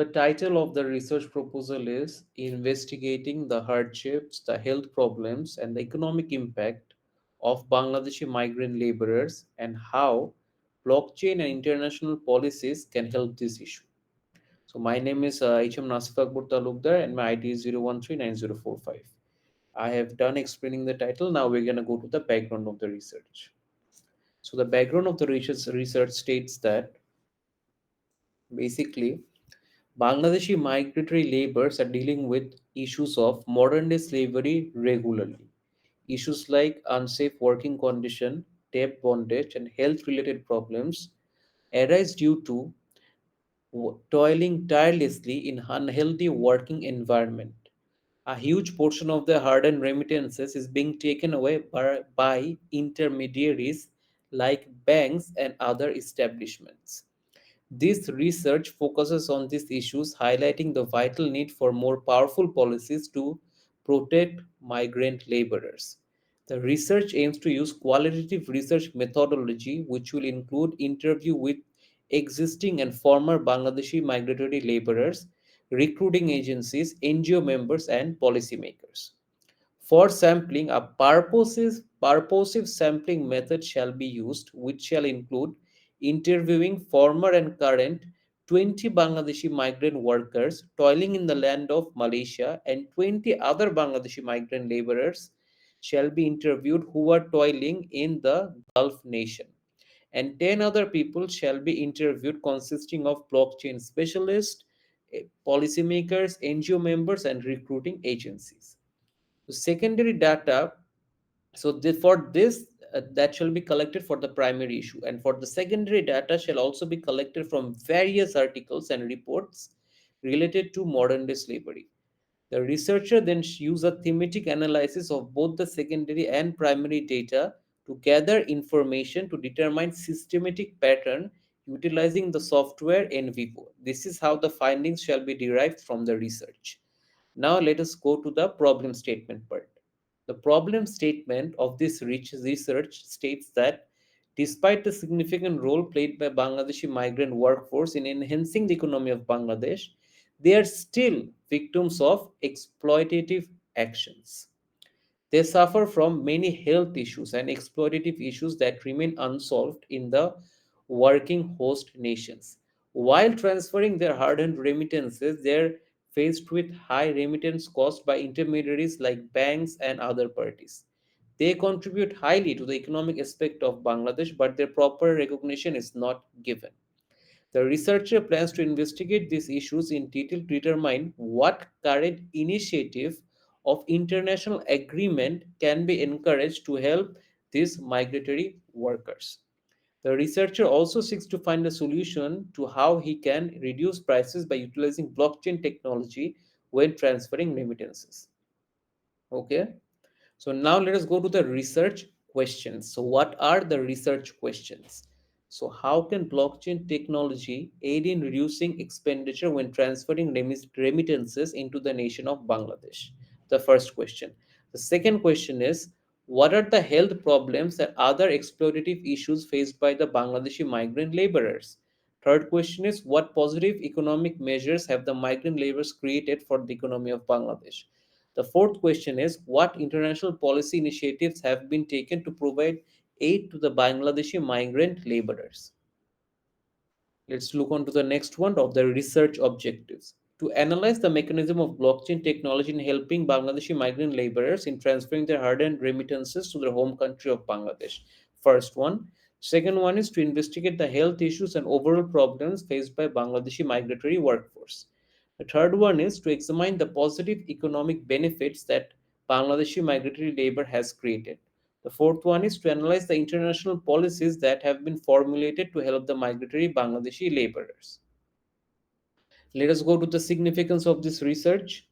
The title of the research proposal is Investigating the Hardships, the Health Problems, and the Economic Impact of Bangladeshi Migrant Laborers and How Blockchain and International Policies Can Help this issue. So, my name is HM Nasif Akbar Talukdar and my ID is 0139045. I have done explaining the title. Now we're going to go to the background of the research. So, the background of the research states that basically Bangladeshi migratory laborers are dealing with issues of modern day slavery regularly. Issues like unsafe working condition, debt bondage, and health related problems arise due to toiling tirelessly in unhealthy working environment. A huge portion of the hard-earned remittances is being taken away by intermediaries like banks and other establishments. This research focuses on these issues, highlighting the vital need for more powerful policies to protect migrant laborers. The research aims to use qualitative research methodology, which will include interview with existing and former Bangladeshi migratory laborers, recruiting agencies, NGO members, and policymakers. For sampling, a purposive sampling method shall be used, which shall include interviewing former and current 20 Bangladeshi migrant workers toiling in the land of Malaysia and 20 other Bangladeshi migrant laborers shall be interviewed who are toiling in the Gulf nation. And 10 other people shall be interviewed consisting of blockchain specialists, policymakers, NGO members, and recruiting agencies. So secondary data, for this that shall be collected for the primary issue, and for the secondary data shall also be collected from various articles and reports related to modern day slavery. The researcher then use a thematic analysis of both the secondary and primary data to gather information to determine systematic pattern utilizing the software in vivo. This is how the findings shall be derived from the research. Now let us go to the problem statement part. The problem statement of this research states that despite the significant role played by Bangladeshi migrant workforce in enhancing the economy of Bangladesh, they are still victims of exploitative actions. They suffer from many health issues and exploitative issues that remain unsolved in the working host nations. While transferring their hard earned remittances, they are faced with high remittance costs by intermediaries like banks and other parties. They contribute highly to the economic aspect of Bangladesh, but their proper recognition is not given. The researcher plans to investigate these issues in detail to determine what current initiative of international agreement can be encouraged to help these migratory workers. The researcher also seeks to find a solution to how he can reduce prices by utilizing blockchain technology when transferring remittances. Okay. So now let us go to the research questions. So what are the research questions? So how can blockchain technology aid in reducing expenditure when transferring remittances into the nation of Bangladesh? The first question. The second question is, what are the health problems and other exploitative issues faced by the Bangladeshi migrant laborers? Third question is, what positive economic measures have the migrant laborers created for the economy of Bangladesh? The fourth question is, what international policy initiatives have been taken to provide aid to the Bangladeshi migrant laborers? Let's look on to the next one of the research objectives. To analyze the mechanism of blockchain technology in helping Bangladeshi migrant laborers in transferring their hard-earned remittances to their home country of Bangladesh. First one. Second one is to investigate the health issues and overall problems faced by Bangladeshi migratory workforce. The third one is to examine the positive economic benefits that Bangladeshi migratory labor has created. The fourth one is to analyze the international policies that have been formulated to help the migratory Bangladeshi laborers. Let us go to the significance of this research.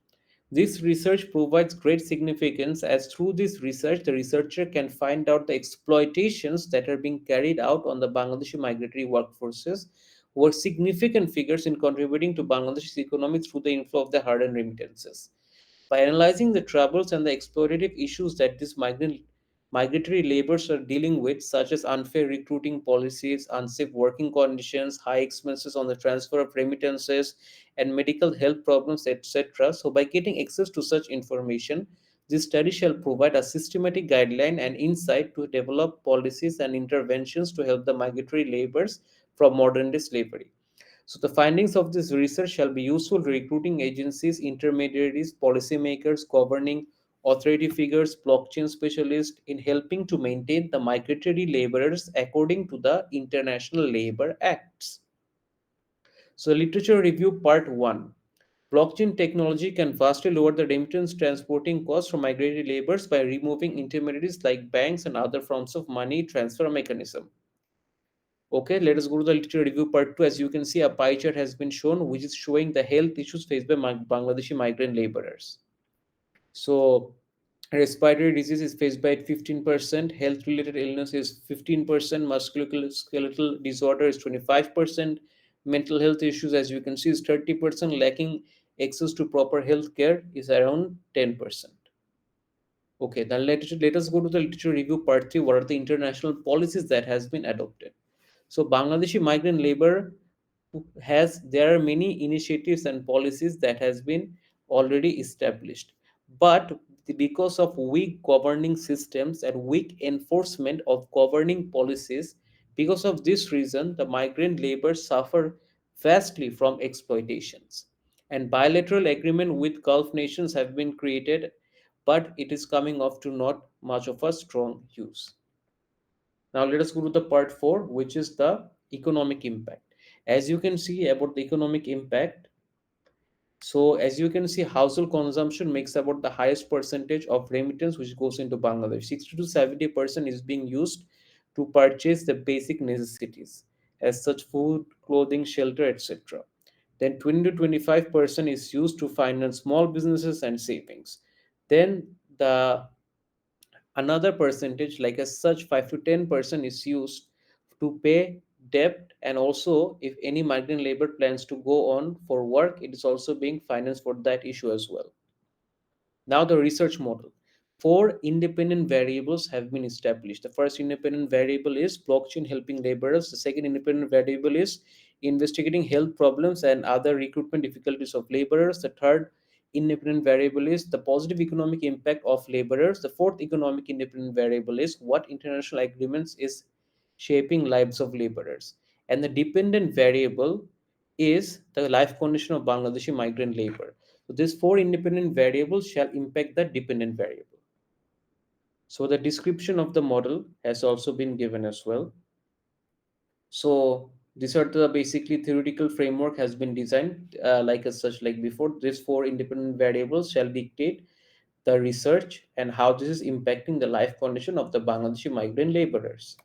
This research provides great significance as through this research, the researcher can find out the exploitations that are being carried out on the Bangladeshi migratory workforces, who are significant figures in contributing to Bangladesh's economy through the inflow of the hard earned remittances. By analyzing the troubles and the exploitative issues that these migrant migratory laborers are dealing with, such as unfair recruiting policies, unsafe working conditions, high expenses on the transfer of remittances, and medical health problems, etc. So, by getting access to such information, this study shall provide a systematic guideline and insight to develop policies and interventions to help the migratory laborers from modern day slavery. So, the findings of this research shall be useful to recruiting agencies, intermediaries, policymakers, governing authority figures, blockchain specialists in helping to maintain the migratory laborers according to the International Labor Acts. So, literature review part 1. Blockchain technology can vastly lower the remittance transporting costs from migratory laborers by removing intermediaries like banks and other forms of money transfer mechanism. Okay, let us go to the literature review part 2. As you can see, a pie chart has been shown which is showing the health issues faced by Bangladeshi migrant laborers. So, respiratory disease is faced by 15%, health related illness is 15%, musculoskeletal disorder is 25%, mental health issues, as you can see, is 30%, lacking access to proper health care is around 10%. Okay, then let us go to the literature review part 3. What are the international policies that has been adopted? So Bangladeshi migrant labor has there are many initiatives and policies that has been already established, but because of weak governing systems and weak enforcement of governing policies, because of this reason the migrant labor suffer vastly from exploitations, and bilateral agreement with Gulf nations have been created, but it is coming off to not much of a strong use. Now let us go to the part 4, which is the economic impact. As you can see about the economic impact, so as you can see, household consumption makes about the highest percentage of remittance which goes into Bangladesh. 60 to 70% is being used to purchase the basic necessities, as such food, clothing, shelter, etc. Then 20 to 25% is used to finance small businesses and savings. Then the another percentage like as such 5 to 10% is used to pay debt, and also if any migrant labor plans to go on for work, it is also being financed for that issue as well. Now, the research model. Four independent variables have been established. The first independent variable is blockchain helping laborers. The second independent variable is investigating health problems and other recruitment difficulties of laborers. The third independent variable is the positive economic impact of laborers. The fourth economic independent variable is what international agreements is shaping lives of laborers. And the dependent variable is the life condition of Bangladeshi migrant labor. So these four independent variables shall impact the dependent variable. So the description of the model has also been given as well. So these are the basically theoretical framework has been designed like as such like before. These four independent variables shall dictate the research and how this is impacting the life condition of the Bangladeshi migrant laborers.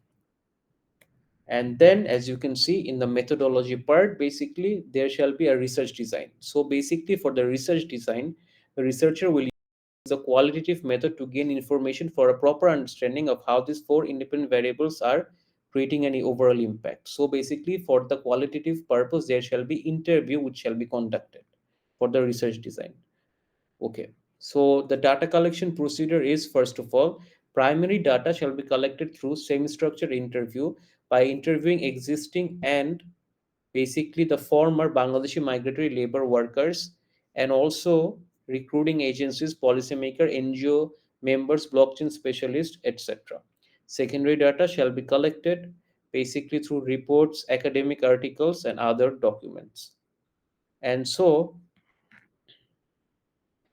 And then as you can see in the methodology part, basically there shall be a research design. So basically for the research design, the researcher will use a qualitative method to gain information for a proper understanding of how these four independent variables are creating any overall impact. So basically for the qualitative purpose, there shall be interview which shall be conducted for the research design. Okay, so the data collection procedure is first of all, primary data shall be collected through semi-structured interview by interviewing existing and basically the former Bangladeshi migratory labor workers, and also recruiting agencies, policymaker, NGO members, blockchain specialists, etc. Secondary data shall be collected basically through reports, academic articles, and other documents. And so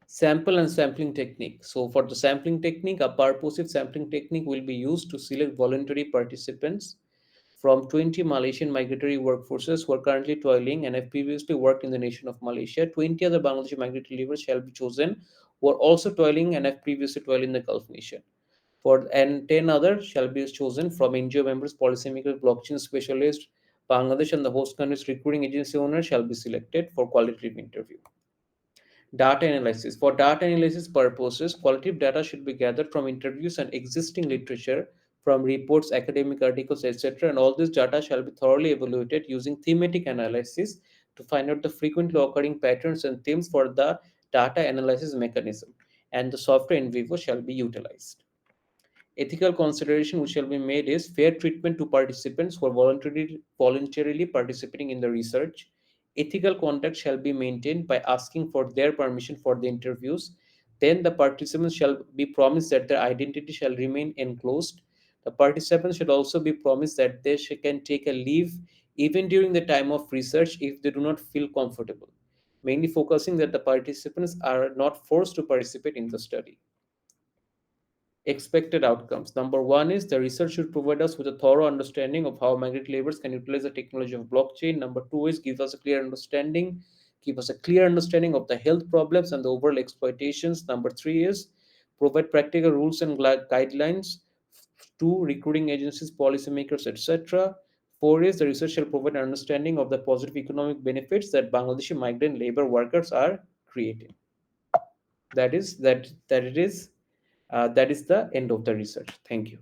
sample and sampling technique. So for the sampling technique, a purposive sampling technique will be used to select voluntary participants from 20 Malaysian migratory workforces who are currently toiling and have previously worked in the nation of Malaysia. 20 other Bangladeshi migratory laborers shall be chosen who are also toiling and have previously toiled in the Gulf nation. And 10 others shall be chosen from NGO members, policymakers, blockchain specialists, Bangladesh and the host country's recruiting agency owners shall be selected for qualitative interview. Data analysis. For data analysis purposes, qualitative data should be gathered from interviews and existing literature, from reports, academic articles, etc. And all this data shall be thoroughly evaluated using thematic analysis to find out the frequently occurring patterns and themes for the data analysis mechanism. And the software in vivo shall be utilized. Ethical consideration which shall be made is fair treatment to participants who are voluntarily participating in the research. Ethical conduct shall be maintained by asking for their permission for the interviews. Then the participants shall be promised that their identity shall remain enclosed. The participants should also be promised that they can take a leave even during the time of research if they do not feel comfortable, mainly focusing that the participants are not forced to participate in the study. Expected outcomes. Number one is the research should provide us with a thorough understanding of how migrant laborers can utilize the technology of blockchain. Number two is give us a clear understanding of the health problems and the overall exploitations. Number three is provide practical rules and guidelines to recruiting agencies, policymakers, etc. Four is the research shall provide an understanding of the positive economic benefits that Bangladeshi migrant labor workers are creating. That is the end of the research. Thank you.